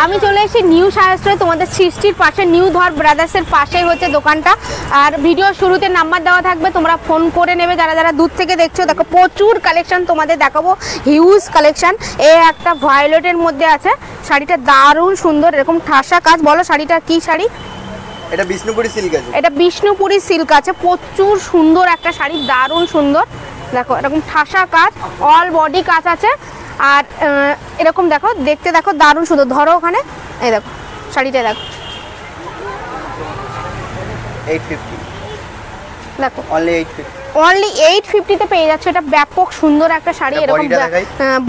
আমি চলে এসেছি নিউ সাহায্যে, তোমাদের সৃষ্টির পাশে নিউ ধর ব্রাদার্সের পাশেই হচ্ছে দোকানটা। আর ভিডিও শুরুতে নাম্বার দেওয়া থাকবে, তোমরা ফোন করে নেবে যারা যারা দূর থেকে দেখছো। দেখো প্রচুর কালেকশন তোমাদের দেখাবো, হিউজ কালেকশন। এই একটা ভায়োলেটের মধ্যে আছে, শাড়িটা দারুণ সুন্দর, এরকম ঠাসা কাজ। বলো শাড়িটা কি শাড়ি? এটা বিষ্ণুপুরি সিল্ক আছে। এটা বিষ্ণুপুরি সিল্ক আছে, প্রচুর সুন্দর একটা শাড়ি, দারুণ সুন্দর। দেখো এরকম ঠাসা কাজ, অল বডি কাজ আছে। আর এরকম দেখো, দেখতে দেখো দারুণ সুন্দর। ধরো ওখানে, এই দেখো শাড়িটা দেখো, 850 দেখো অনলি 850 তে পেয়ে যাচ্ছে। এটা ব্যাপক সুন্দর একটা শাড়ি। এরকম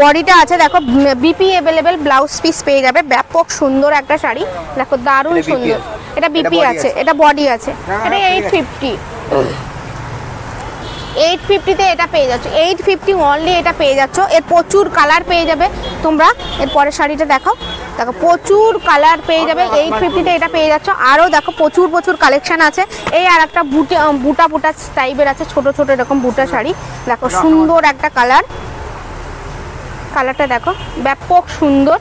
বডিটা আছে, দেখো বিপি अवेलेबल, ব্লাউজ পিস পেয়ে যাবে। ব্যাপক সুন্দর একটা শাড়ি, দেখো দারুণ সুন্দর। এটা বিপি আছে, এটা বডি আছে। এটা 850 তে এটা পেয়ে যাচ্ছে। 850 অনলি এটা পেয়ে যাচ্ছ। এর প্রচুর কালার পেয়ে যাবে তোমরা। এর পরের শাড়িটা দেখো, দেখো প্রচুর কালার পেয়ে যাবে। 850 তে এটা পেয়ে যাচ্ছ। আরও দেখো প্রচুর কালেকশন আছে। এই আর একটা বুটা টাইপের আছে, ছোট ছোট এরকম বুটা শাড়ি। দেখো সুন্দর একটা কালার, কালারটা দেখো ব্যাপক সুন্দর।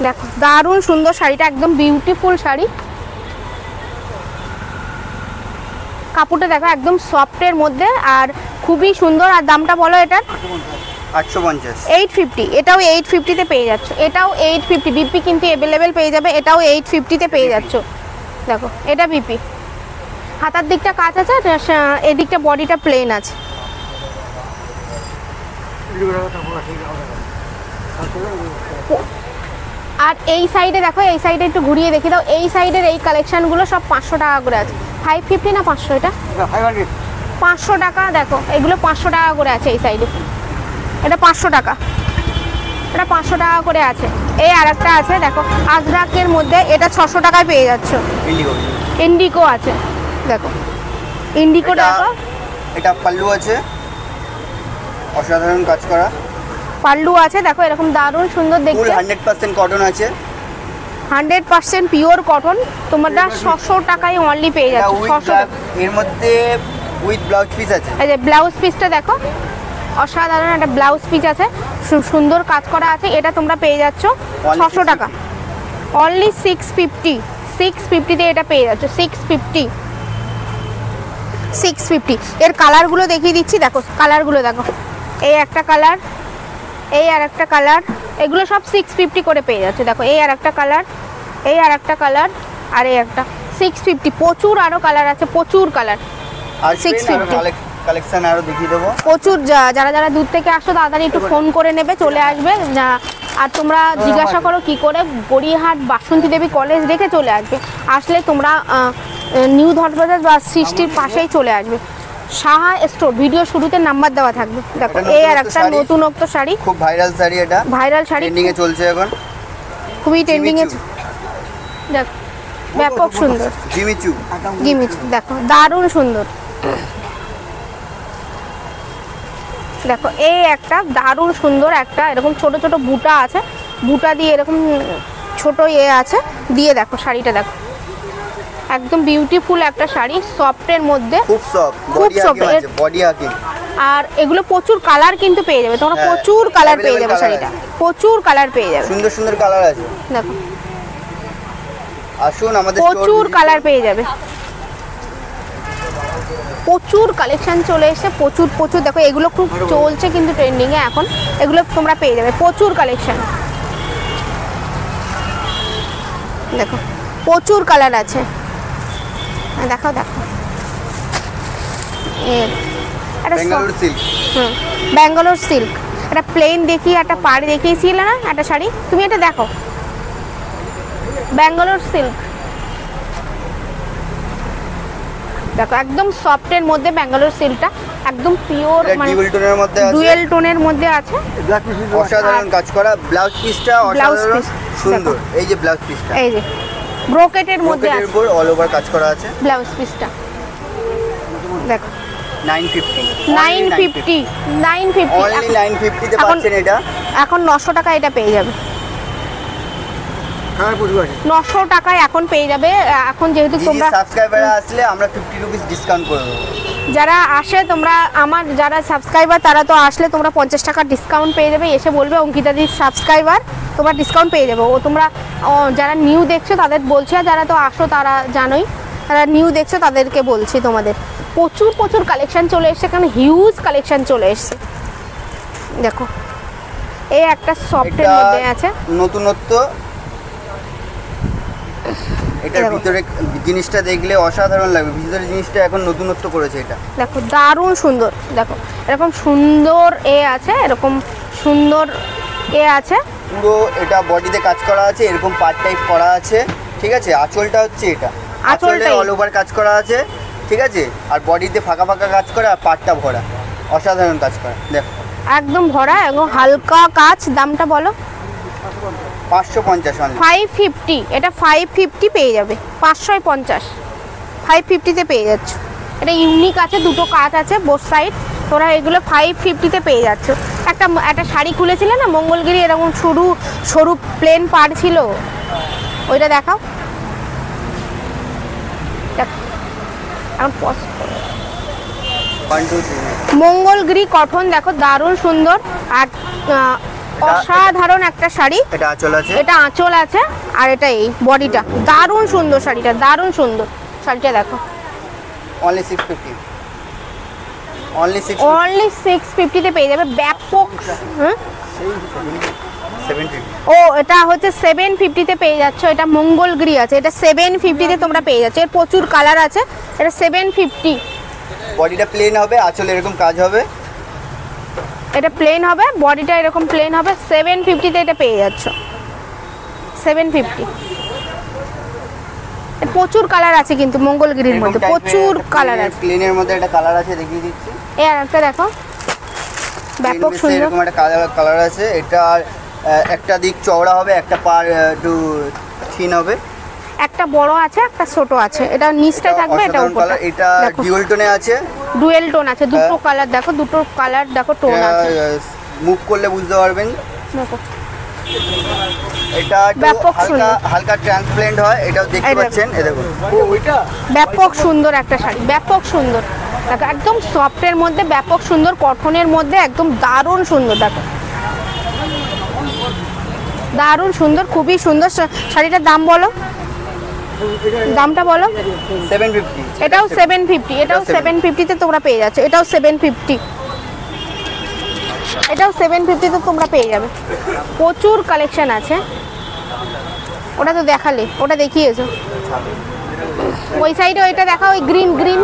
দেখো দারুণ সুন্দর শাড়িটা, একদম বিউটিফুল শাড়ি। কাপড়টা দেখো একদম সফটের মধ্যে, আর খুবই সুন্দর। আর দামটা বলো এটার? 850 850। এটাও 850 তে পেয়ে যাচ্ছ। এটাও 850, বিপি কিন্তু अवेलेबल পেয়ে যাবে। এটাও 850 তে পেয়ে যাচ্ছ। দেখো এটা বিপি, হাতার দিকটা কাজ আছে, এদিকটা বডিটা প্লেন আছে। আর এই সাইডে দেখো, এই সাইডে একটু ঘুরিয়ে দেখি দাও। এই সাইডের এই কালেকশনগুলো সব 500 টাকা করে আছে। 550 না 500? এটা 500 টাকা। দেখো এগুলো 500 টাকা করে আছে এই সাইডে। এটা 500 টাকা, এটা 500 টাকা করে আছে। এই আর একটা আছে দেখো আজরাকের মধ্যে, এটা 600 টাকায় পেয়ে যাচ্ছ। ইন্ডিগো আছে, দেখো ইন্ডিগো দেখো। এটা পাল্লু আছে, অসাধারণ কাজ করা পাল্লু আছে। দেখো এরকম দারুণ সুন্দর দেখতে। 100% কটন আছে, 100% পিওর কটন। তোমরা 600 টাকায় অনলি পেয়ে যাচ্ছ। 600 টাকা। এর মধ্যে উইথ ব্লাউজ পিস আছে। এই যে ব্লাউজ পিসটা দেখো, অসাধারণ একটা ব্লাউজ পিস আছে, সুন্দর কাজ করা আছে। এটা তোমরা পেয়ে যাচ্ছ 600 টাকা, অনলি 650 তে এটা পেয়ে যাচ্ছ। 650। এর কালারগুলো দেখিয়ে দিচ্ছি, দেখো কালারগুলো দেখো। এই একটা কালার, এই আর একটা কালার, এগুলো সব 650 করে পেয়ে যাচ্ছে। দেখো এই আর একটা কালার, এই আর একটা কালার, আর এই একটা 650। প্রচুর আরো কালার আছে, প্রচুর কালার। আর 650 কালেকশন আরো দেখিয়ে দেবো। প্রচুর। যারা যারা দূর থেকে আসো তাড়াতাড়ি একটু ফোন করে নেবে, চলে আসবে। আর তোমরা জিজ্ঞাসা করো কি করে, গড়িয়াহাট বাসন্তী দেবী কলেজ দেখে চলে আসবে। আসলে তোমরা নিউ ধর্মবাজার বা সৃষ্টির পাশেই চলে আসবে। সাহা স্টোর, ভিডিও শুরুতে নাম্বার দেওয়া থাকবে। দেখো এই আর একটা নতুনত্ব শাড়ি, খুব ভাইরাল শাড়ি। এটা ভাইরাল শাড়ি, ট্রেন্ডিং এ চলছে এখন, খুবই ট্রেন্ডিং এ। দেখো ব্যাপক সুন্দর জিমিচু। দেখো দারুণ সুন্দর। দেখো এই একটা দারুণ সুন্দর একটা, এরকম ছোট ছোট বুটা আছে, বুটা দিয়ে এরকম ছোট আছে দিয়ে। দেখো শাড়িটা দেখো, একদম বিউটিফুল একটা শাড়ি, সফটের মধ্যে, খুব সফট, বডি হাকিং। আর এগুলো প্রচুর কালার কিন্তু পেয়ে যাবে তোমরা। প্রচুর কালার পেয়ে যাবে শাড়িটা, প্রচুর কালার পেয়ে যাবে। সুন্দর সুন্দর কালার আছে। দেখো আসুন আমাদের প্রচুর কালার পেয়ে যাবে, প্রচুর কালেকশন চলে এসেছে, প্রচুর। দেখো এগুলো খুব চলছে কিন্তু ট্রেন্ডিং এ এখন, এগুলো তোমরা পেয়ে যাবে। প্রচুর কালেকশন, দেখো প্রচুর কালার আছে। দেখো ব্যাঙ্গালোর সিল্ক। ব্যাঙ্গালোর সিল্ক। একটা প্লেন দেখি, একটা পাড় দেখিয়েছিলে না একটা শাড়ি, তুমি এটা দেখো। ব্যাঙ্গালোর সিল্ক দেখো, একদম সফটের মধ্যে ব্যাঙ্গালোর সিল্কটা, একদম পিওর, মানে ডুয়েল টোনের মধ্যে আছে। অসাধারণ কাজ করা। ব্লাউজ পিসটা অসাধারণ সুন্দর। এই যে ব্লাউজ পিসটা, এই যে ব্রোকেটের মধ্যে আছে, অল ওভার কাজ করা আছে ব্লাউজ পিসটা। দেখো 950 অনলি 950 তে পাচ্ছেন এটা। এখন 900 টাকা এটা পেয়ে যাবে। 900 টাকায় এখন পেয়ে যাবে। এখন যেহেতু তোমরা সাবস্ক্রাইবার আসলে আমরা 50 রুপিস ডিসকাউন্ট করে দেবো। যারা আসে তোমরা আমার যারা সাবস্ক্রাইবার তারা তো আসলে তোমরা 50 টাকা ডিসকাউন্ট পেয়ে যাবে। এসে বলবে অঙ্কিতাদির সাবস্ক্রাইবার, তোমরা ডিসকাউন্ট পেয়ে যাবে। ও তোমরা যারা নিউ দেখছো তাদের বলছি, আর যারা তো আসো তারা জানোই, যারা নিউ দেখছো তাদেরকে বলছি তোমাদের প্রচুর প্রচুর কালেকশন চলে এসছে, কারণ হিউজ কালেকশন চলে এসছে। দেখো এই একটা সফটের মধ্যে আছে নতুনত্ব, এটার ভিতরে জিনিসটা দেখলে অসাধারণ লাগবে। ভিতরে জিনিসটা এখন নতুনত্ব করেছে এটা, দেখো দারুণ সুন্দর। দেখো এরকম সুন্দর আছে, এরকম সুন্দর আছে, পুরো এটা বডিতে কাজ করা আছে, এরকম পার্ট টাইপ করা আছে, ঠিক আছে। আঁচলটা হচ্ছে এটা, আঁচলে অল ওভার কাজ করা আছে, ঠিক আছে। আর বডিতে ফাঁকা ফাঁকা কাজ করা, আর পার্টটা ভরা, অসাধারণ কাজ করা। দেখো একদম ভরা এবং হালকা কাজ। দামটা বলো? 550 550। এটা 550 পেয়ে যাবে, 550 550-তে পেয়ে যাচ্ছ। এটা ইউনিক আছে, দুটো কাজ আছে বোথ সাইড, তোরা এগুলো 550-তে পেয়ে যাচ্ছ। একটা শাড়ি খুলেছিলে না মঙ্গলগিরি, এরকম সরু সরু প্লেন পাড় ছিল, ওইটা দেখাও। মঙ্গলগিরি কটন, দেখো দারুণ সুন্দর আর অসাধারণ একটা শাড়ি। এটা আঁচল আছে, এটা আঁচল আছে, আর এটা এই বডিটা দারুণ সুন্দর। শাড়িটা দারুণ সুন্দর, শাড়িটা দেখো। অনলি 650, অনলি 650-তে পেয়ে যাবে। ব্যাপক, হ্যাঁ 750। ও এটা হচ্ছে 750-তে পেয়ে যাচ্ছ। এটা মঙ্গলগিরি আছে, এটা 750-তে তোমরা পেয়ে যাচ্ছ। এর প্রচুর কালার আছে। এটা 750। বডিটা প্লেন হবে, আঁচল এরকম কাজ হবে। এটা প্লেন হবে, বডিটা এরকম প্লেন হবে। 750-তে এটা পেয়ে যাচ্ছ, 750। প্রচুর কালার আছে কিন্তু মঙ্গলগিরির মধ্যে প্রচুর কালার আছে। প্লেনের মধ্যে একটা কালার আছে, দেখিয়ে দিচ্ছি। এই আরেকটা দেখো, ব্যাপক সুন্দর। এরকম একটা কালার আছে। এটা একটা দিক চওড়া হবে, একটা পার একটু থিন হবে। একটা বড় আছে, একটা ছোট আছে। এটা নিচটা থাকবে, এটা উপরটা। এটা ডুয়াল টোনে আছে, ডুয়েল টোন আছে, দুটো কালার দেখো, দুটো কালার দেখো, টোন আছে। মুভ করলে বুঝতে পারবেন। দেখো এটা হালকা হালকা ট্রান্সপারেন্ট হয়, এটাও দেখতে পাচ্ছেন। এই দেখুন, ব্যাপক সুন্দর একটা শাড়ি, ব্যাপক সুন্দর। দেখো একদম সফটের মধ্যে, ব্যাপক সুন্দর কটনের মধ্যে, একদম দারুণ সুন্দর। দেখো দারুণ সুন্দর, খুবই সুন্দর শাড়িটার দাম বলো, দামটা বলো। 750। এটাও 750, এটাও 750-তে তোমরা পেয়ে যাচ্ছ। এটাও 750, এটাও 750-তে তোমরা পেয়ে যাবে। প্রচুর কালেকশন আছে। ওটা তো দেখালে, ওটা দেখিয়েছো। ওই সাইডে ওইটা দেখাও, ওই গ্রিন গ্রিন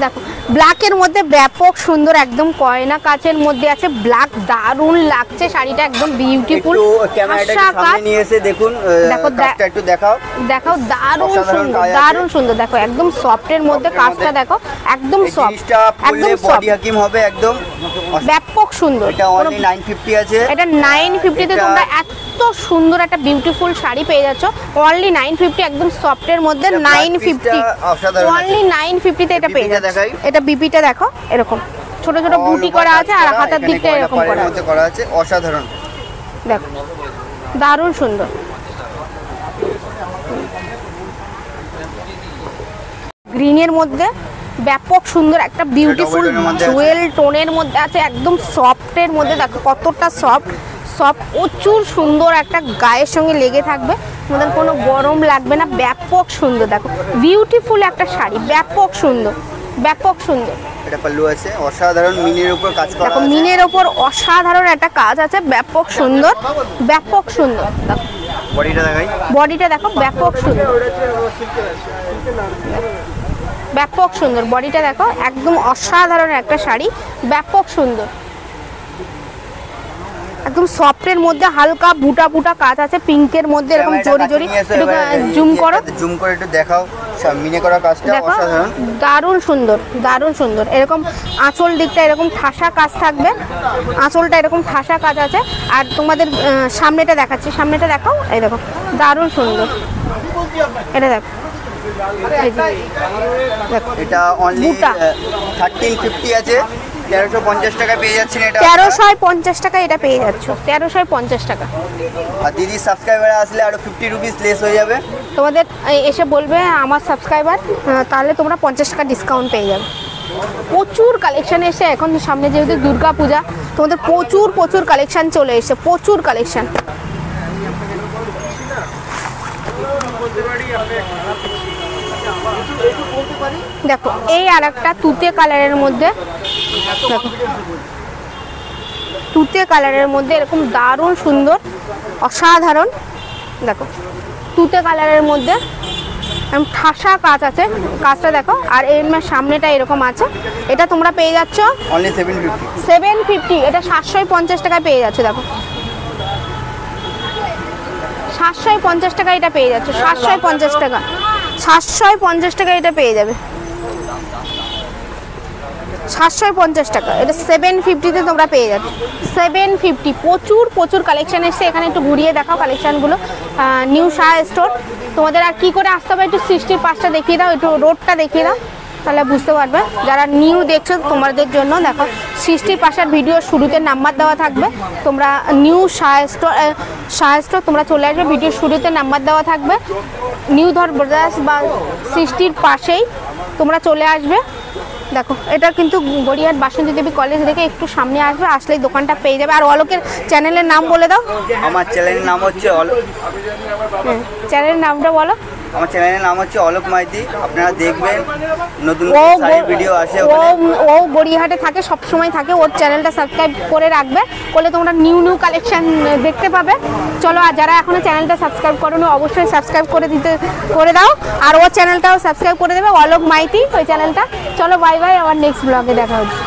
দেখো, ব্ল্যাকের মধ্যে ব্যাপক সুন্দর, একদম কয়না কাচের মধ্যে আছে। ব্ল্যাক দারুণ লাগছে শাড়িটা, একদম বিউটিফুল। ক্যামেরাটা সামনে নিয়ে এসে দেখুন, দেখো কাজটা একটু দেখাও। দেখাও দারুণ সুন্দর, দারুণ সুন্দর। দেখো একদম সফটের মধ্যে কাজটা দেখো, একদম সফট, একদম বডি হাকিম হবে, একদম ব্যাপক সুন্দর। এটা অনলি 950 আছে। এটা 950-তে তোমরা এত সুন্দর একটা বিউটিফুল শাড়ি পেয়ে যাচ্ছ। অনলি 950, একদম সফটের মধ্যে 950, অনলি 950-তে এটা পেয়ে যাচ্ছ। এটা বিপিটা দেখো, এরকম ছোট ছোট বুটি করা আছে, আর হাতের দিকটা এরকম করা আছে, অসাধারণ। দেখো দারুণ সুন্দর। গ্রিনের মধ্যে ব্যাপক সুন্দর একটা বিউটিফুল জুয়েল টোনের মধ্যে আছে, একদম সফটের মধ্যে। দেখো কতটা সফট, সফট প্রচুর সুন্দর, একটা গায়ের সঙ্গে লেগে থাকবে, তোমাদের কোনো গরম লাগবে না। ব্যাপক সুন্দর, দেখো বিউটিফুল একটা শাড়ি, ব্যাপক সুন্দর, ব্যাপক সুন্দর। এটা পাল্লু আছে, অসাধারণ মিনের উপর কাজ করা আছে। দেখো মিনের উপর অসাধারণ একটা কাজ আছে, ব্যাপক সুন্দর, ব্যাপক সুন্দর। দেখো বডিটা দেখাই, বডিটা দেখো, ব্যাপক সুন্দর, ব্যাপক সুন্দর। বডিটা দেখো, একদম অসাধারণ একটা শাড়ি, ব্যাপক সুন্দর। একদম সফটের মধ্যে হালকা বুটা বুটা কাজ আছে, পিঙ্কের মধ্যে এরকম জরি জরি। জুম করো, জুম করে একটু দেখাও মিনে করা কাজটা, অসাধারণ, দারুণ সুন্দর, দারুণ সুন্দর। এরকম আঁচল দিকটা এরকম ঠাসা কাজ থাকবে, আঁচলটা এরকম ঠাসা কাজ আছে। আর তোমাদের সামনেটা দেখাচ্ছি, সামনেটা দেখাও, এই দেখো দারুণ সুন্দর। এটা দেখো, এটা অনলি 1350 আছে, 1350 টাকা পেয়ে যাচ্ছেন এটা। 1350 টাকা এটা পেয়ে যাচ্ছ, 1350 টাকা। আর দিদি সাবস্ক্রাইবার আসলে আরো 50 রুপিস লেস হয়ে যাবে। তোমাদের এসে বলবে আমার সাবস্ক্রাইবার, তাহলে তোমরা 50 টাকা ডিসকাউন্ট পেয়ে যাবে। প্রচুর কালেকশন এসে এখন সামনে যেহেতু দুর্গা পূজা, তোমাদের প্রচুর কালেকশন চলে এসেছে, প্রচুর কালেকশন। দেখো এই আর একটা তুতে কালারের মধ্যে, দেখো তুতে কালারের মধ্যে এরকম দারুণ সুন্দর অসাধারণ, দেখো তুতে কালারের মধ্যে ঠাসা কাজ আছে, কাজটা দেখো। আর এর সামনেটা এরকম আছে, এটা তোমরা পেয়ে যাচ্ছ অনলি 750। 750, এটা 750 টাকায় পেয়ে যাচ্ছে। দেখো 750 টাকা এটা পেয়ে যাচ্ছে, 750 টাকা, 750 টাকা এটা পেয়ে যাবে, 750 টাকা। এটা 750-তে তোমরা পেয়ে যাচ্ছ, 750। প্রচুর কালেকশন এসছে, এখানে একটু ঘুরিয়ে দেখাও কালেকশানগুলো। New Shah store. তোমাদের আর কি করে আসতে হবে, একটু সৃষ্টির পাশটা দেখিয়ে দাও, একটু রোডটা দেখিয়ে দাও, তাহলে বুঝতে পারবে। যারা নিউ দেখছো তোমাদের জন্য দেখো সৃষ্টির পাশের ভিডিও শুরুতে নাম্বার দেওয়া থাকবে, তোমরা নিউ শাহ স্টোর তোমরা চলে আসবে, ভিডিও শুরুতে নাম্বার দেওয়া থাকবে। নিউ ধর ব্রাদার্স বা সৃষ্টির পাশেই তোমরা চলে আসবে। দেখো এটা কিন্তু গড়িয়াহাট বাসন্তী দেবী কলেজ থেকে একটু সামনে আসবে, আসলেই দোকানটা পেয়ে যাবে। আর অলোকের চ্যানেলের নাম বলে দাও। আমার চ্যানেলের নাম হচ্ছে চ্যানেলের নামটা বলো। আমার চ্যানেলের নাম হচ্ছে অলোক মাইতি। আপনারা দেখবেন নতুন ভিডিও আসে। ও গড়িয়াহাটে থাকে, সব সময় থাকে, ওর চ্যানেলটা সাবস্ক্রাইব করে রাখবে, করলে তোমরা নিউ কালেকশন দেখতে পাবে। চলো, আর যারা এখনো চ্যানেলটা সাবস্ক্রাইব করোনি অবশ্যই সাবস্ক্রাইব করে দাও, আর ওর চ্যানেলটাও সাবস্ক্রাইব করে দেবে, অলোক মাইতি ওই চ্যানেলটা। চলো বাই বাই, আবার নেক্সট ব্লগে দেখা হচ্ছে।